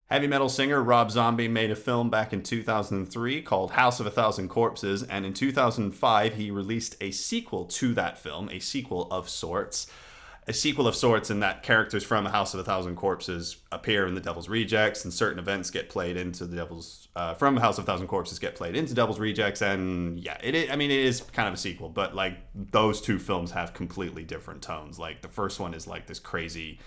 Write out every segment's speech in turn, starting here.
Heavy metal singer Rob Zombie made a film back in 2003 called House of a Thousand Corpses, and in 2005 he released a sequel to that film, a sequel of sorts. A sequel of sorts in that characters from A House of a Thousand Corpses appear in The Devil's Rejects, and certain events get played into from A House of a Thousand Corpses get played into Devil's Rejects, and yeah, it is kind of a sequel, but like those two films have completely different tones. Like the first one is like this crazy,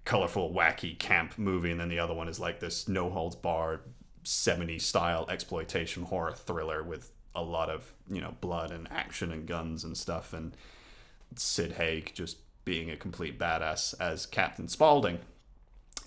colorful, wacky camp movie, and then the other one is like this no holds barred 70s style exploitation horror thriller with a lot of, blood and action and guns and stuff, and Sid Haig just being a complete badass as Captain Spaulding.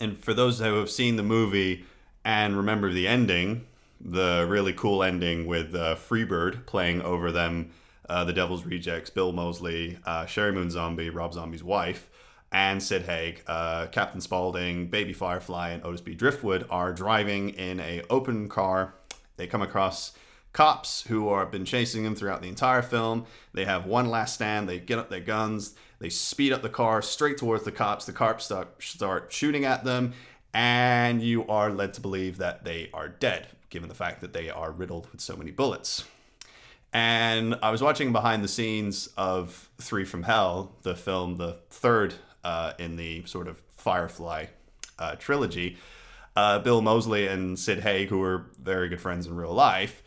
And for those who have seen the movie and remember the ending, the really cool ending with Freebird playing over them, the Devil's Rejects, Bill Moseley, Sherry Moon Zombie, Rob Zombie's wife, and Sid Haig, Captain Spaulding, Baby Firefly, and Otis B. Driftwood are driving in a open car. They come across cops who have been chasing them throughout the entire film. They have one last stand. They get up their guns. They speed up the car straight towards the cops. The cops start shooting at them, and you are led to believe that they are dead, given the fact that they are riddled with so many bullets. And I was watching behind the scenes of Three from Hell, the film, the third in the sort of Firefly trilogy. Bill Moseley and Sid Haig, who were very good friends in real life,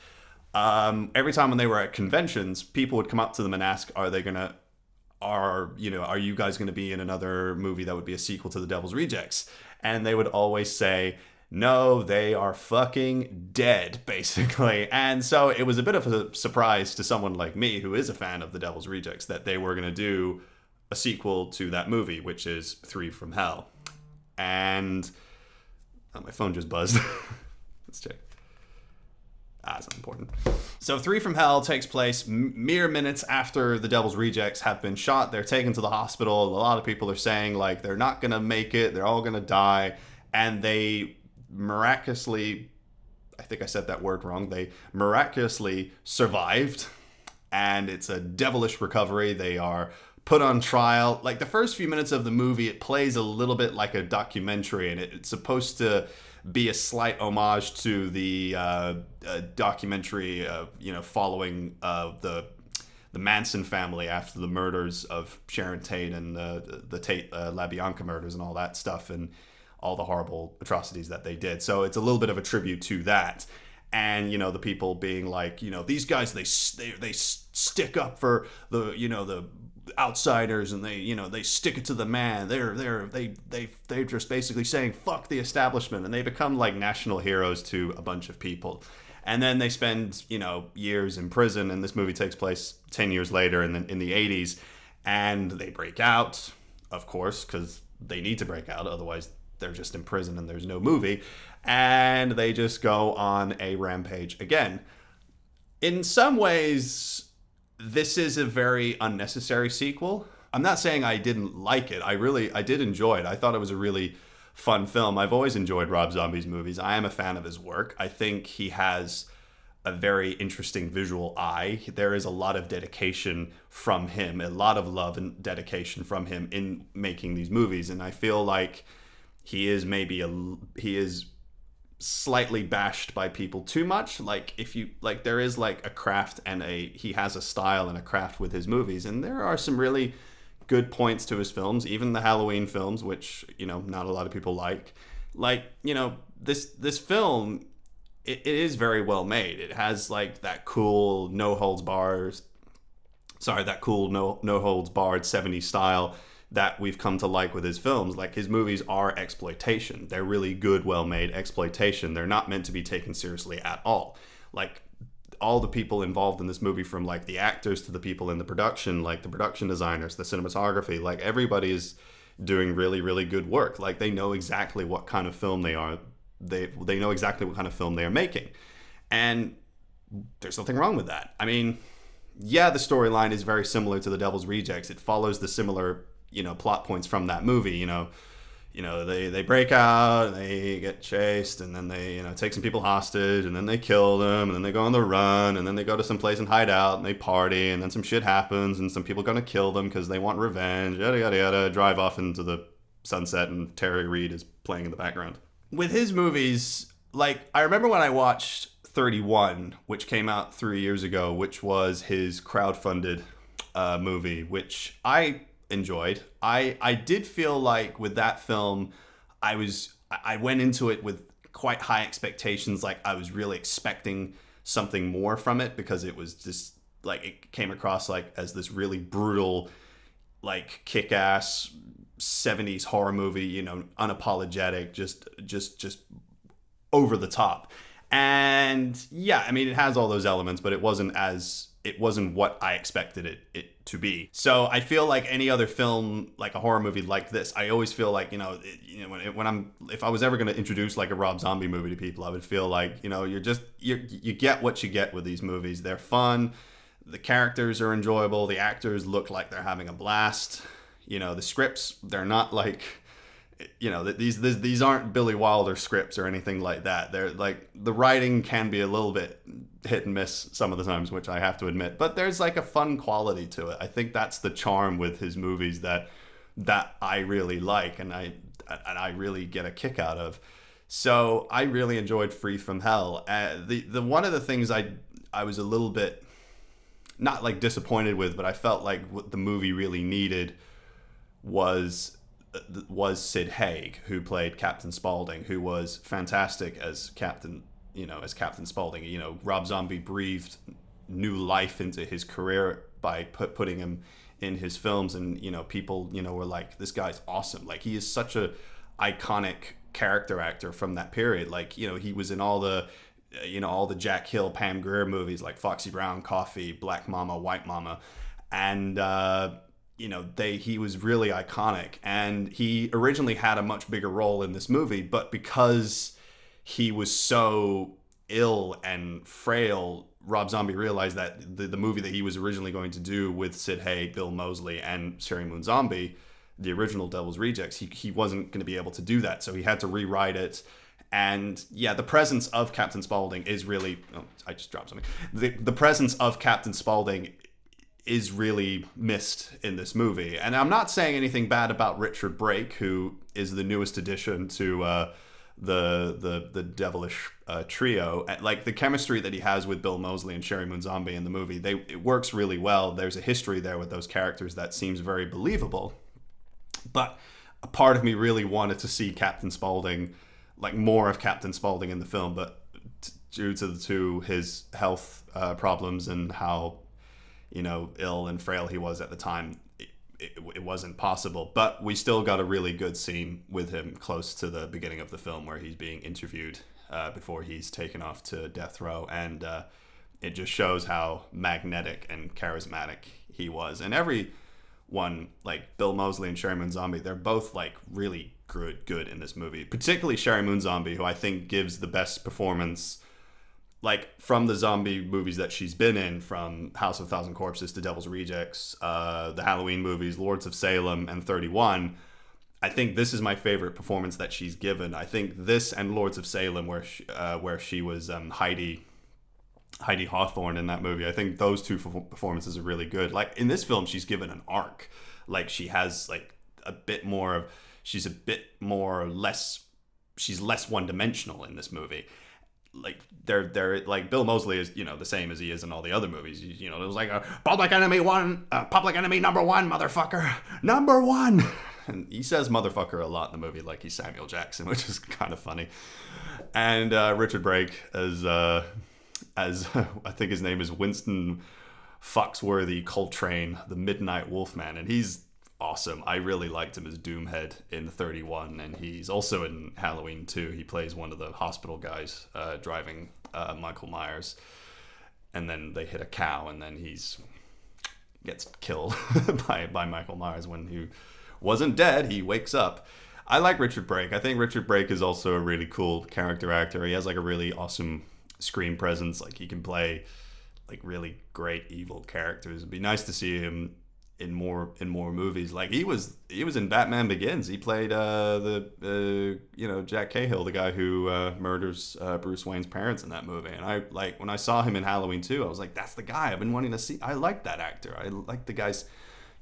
every time when they were at conventions, people would come up to them and ask, are you guys going to be in another movie that would be a sequel to The Devil's Rejects? And they would always say, no, they are fucking dead, basically. And so it was a bit of a surprise to someone like me, who is a fan of The Devil's Rejects, that they were going to do a sequel to that movie, which is Three from Hell. And my phone just buzzed. Let's check. It's not important. So Three from Hell takes place mere minutes after the Devil's Rejects have been shot. They're taken to the hospital. A lot of people are saying like they're not going to make it. They're all going to die. And they miraculously, I think I said that word wrong. They miraculously survived. And it's a devilish recovery. They are put on trial. Like the first few minutes of the movie, it plays a little bit like a documentary, and it's supposed to be a slight homage to the documentary, following the Manson family after the murders of Sharon Tate and the Tate LaBianca murders and all that stuff, and all the horrible atrocities that they did. So it's a little bit of a tribute to that. And, the people being like, these guys, they stick up for the outsiders, and they stick it to the man. They're just basically saying fuck the establishment, and they become like national heroes to a bunch of people. And then they spend years in prison, and this movie takes place 10 years later in the 80s, and they break out, of course, because they need to break out, otherwise they're just in prison and there's no movie, and they just go on a rampage again. In some ways, this is a very unnecessary sequel. I'm not saying I didn't like it. I did enjoy it. I thought it was a really fun film. I've always enjoyed Rob Zombie's movies. I am a fan of his work. I think he has a very interesting visual eye. There is a lot of dedication from him, a lot of love and dedication from him in making these movies. And I feel like he is slightly bashed by people too much. Like if you like, there is like a craft and he has a style and a craft with his movies, and there are some really good points to his films, even the Halloween films, which not a lot of people like this film, it is very well made. It has like that cool no holds barred 70s style that we've come to like with his films. Like his movies are exploitation. They're really good, well-made exploitation. They're not meant to be taken seriously at all. Like all the people involved in this movie, from like the actors to the people in the production, like the production designers, the cinematography, like everybody is doing really, really good work. Like they know exactly what kind of film they are. They know exactly what kind of film they are making. And there's nothing wrong with that. I mean, yeah, the storyline is very similar to The Devil's Rejects. It follows the similar plot points from that movie. They break out, they get chased, and then they take some people hostage, and then they kill them, and then they go on the run, and then they go to some place and hide out, and they party, and then some shit happens, and some people are gonna kill them because they want revenge, yada yada yada. Drive off into the sunset, and Terry Reid is playing in the background. with his movies, like I remember when I watched 31, which came out 3 years ago, which was his crowdfunded movie, which I enjoyed. I did feel like with that film, I went into it with quite high expectations. Like I was really expecting something more from it because it was just like it came across like as this really brutal, like kick-ass 70s horror movie, you know, unapologetic, just over the top. And yeah, I mean, it has all those elements, but it wasn't what I expected it to be. So I feel like any other film, like a horror movie like this, I always feel like, if I was ever going to introduce like a Rob Zombie movie to people, I would feel like, you get what you get with these movies. They're fun. The characters are enjoyable. The actors look like they're having a blast. The scripts, they're not like, these aren't Billy Wilder scripts or anything like that. They're like, the writing can be a little bit hit and miss some of the times, which I have to admit, but there's like a fun quality to it. I think that's the charm with his movies that I really like and I really get a kick out of. So I really enjoyed Free from Hell. The one of the things I was a little bit not like disappointed with, but I felt like what the movie really needed was Sid Haig, who played Captain Spaulding, who was fantastic as Captain Spaulding. Rob Zombie breathed new life into his career by putting him in his films, and people were like, this guy's awesome. Like, he is such a iconic character actor from that period. Like, he was in all the Jack Hill, Pam Grier movies like Foxy Brown Coffee, Black Mama, White Mama, and he was really iconic. And he originally had a much bigger role in this movie, but because he was so ill and frail, Rob Zombie realized that the movie that he was originally going to do with Sid Haig, Bill Moseley, and Sherry Moon Zombie, the original Devil's Rejects, he wasn't going to be able to do that. So he had to rewrite it. And yeah, the presence of Captain Spaulding is really... Oh, I just dropped something. The presence of Captain Spaulding is really missed in this movie. And I'm not saying anything bad about Richard Brake, who is the newest addition to the devilish trio. Like, the chemistry that he has with Bill Moseley and Sherry Moon Zombie in the movie, it works really well. There's a history there with those characters that seems very believable. But a part of me really wanted to see Captain Spaulding, like more of Captain Spaulding in the film, but due to his health problems and how ill and frail he was at the time, it wasn't possible. But we still got a really good scene with him close to the beginning of the film where he's being interviewed before he's taken off to death row, and it just shows how magnetic and charismatic he was. And everyone, like Bill Moseley and Sherry Moon Zombie, they're both like really good in this movie, particularly Sherry Moon Zombie, who I think gives the best performance, like, from the zombie movies that she's been in, from House of a Thousand Corpses to Devil's Rejects, the Halloween movies, Lords of Salem, and 31. I think this is my favorite performance that she's given. I think this and Lords of Salem, where she was Heidi Hawthorne in that movie, I think those two performances are really good. Like, in this film, she's given an arc. Like, she has like she's less one-dimensional in this movie. Like, they're like, Bill Moseley is the same as he is in all the other movies. It was like a public enemy number one, motherfucker, number one. And he says motherfucker a lot in the movie, like he's Samuel Jackson, which is kind of funny. And Richard Brake as I think his name is Winston Foxworthy Coltrane, the Midnight Wolfman, and he's awesome. I really liked him as Doomhead in 31, and he's also in Halloween 2. He plays one of the hospital guys driving Michael Myers, and then they hit a cow, and then gets killed by Michael Myers. When he wasn't dead, he wakes up. I like Richard Brake. I think Richard Brake is also a really cool character actor. He has like a really awesome screen presence. Like, he can play like really great evil characters. It'd be nice to see him in more movies. Like, he was in Batman Begins. He played Jack Cahill, the guy who murders Bruce Wayne's parents in that movie. And I, like, when I saw him in Halloween 2, I was like, that's the guy I've been wanting to see. I like that actor. I like the guy's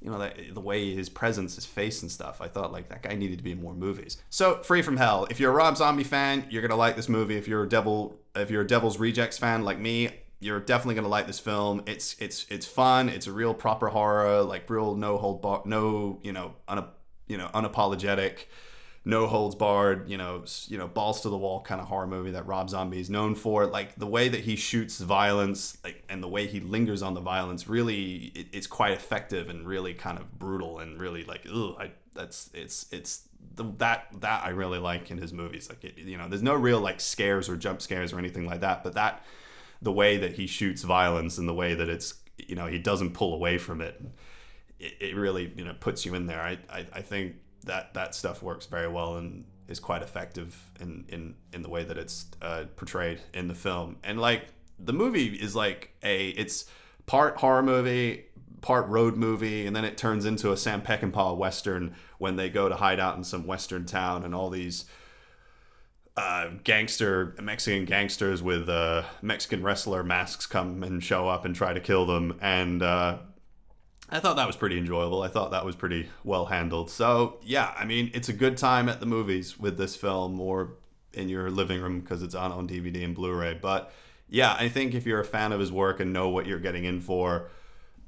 the way his presence, his face and stuff. I thought like that guy needed to be in more movies. So Free From Hell. If you're a Rob Zombie fan, you're gonna like this movie. If you're a Devil's Rejects fan like me, you're definitely gonna like this film. It's fun. It's a real proper horror, like real no hold bar, no unapologetic, no holds barred, balls to the wall kind of horror movie that Rob Zombie is known for. Like the way that he shoots violence, like, and the way he lingers on the violence, really, it's quite effective and really kind of brutal and really like, that I really like in his movies. Like there's no real like scares or jump scares or anything like that, but the way that he shoots violence and the way that it's, he doesn't pull away from it, it really, puts you in there. I think that stuff works very well and is quite effective in the way that it's portrayed in the film. And like the movie is like it's part horror movie, part road movie, and then it turns into a Sam Peckinpah Western when they go to hide out in some Western town and all these Mexican gangsters with Mexican wrestler masks come and show up and try to kill them. And I thought that was pretty enjoyable. I thought that was pretty well handled. So yeah, I mean, it's a good time at the movies with this film or in your living room because it's on DVD and Blu-ray. But yeah, I think if you're a fan of his work and know what you're getting in for,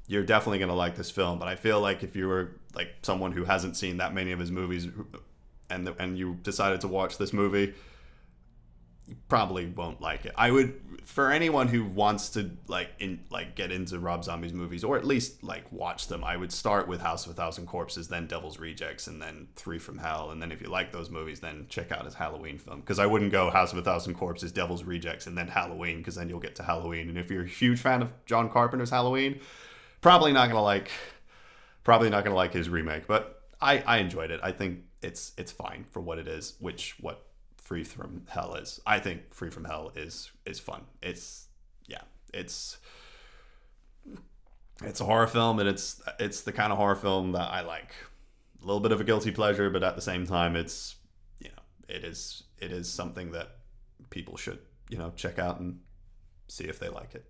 you're definitely going to like this film. But I feel like if you were like someone who hasn't seen that many of his movies and you decided to watch this movie, you probably won't like it. I would, for anyone who wants to get into Rob Zombie's movies or at least like watch them, I would start with House of a Thousand Corpses, then Devil's Rejects, and then Free From Hell. And then if you like those movies, then check out his Halloween film. Because I wouldn't go House of a Thousand Corpses, Devil's Rejects, and then Halloween, because then you'll get to Halloween. And if you're a huge fan of John Carpenter's Halloween, probably not gonna like his remake. But I enjoyed it. I think it's fine for what it is, what Free From Hell is. I think Free From Hell is fun. It's a horror film, and it's the kind of horror film that I like. A little bit of a guilty pleasure, but at the same time, it is something that people should check out and see if they like it.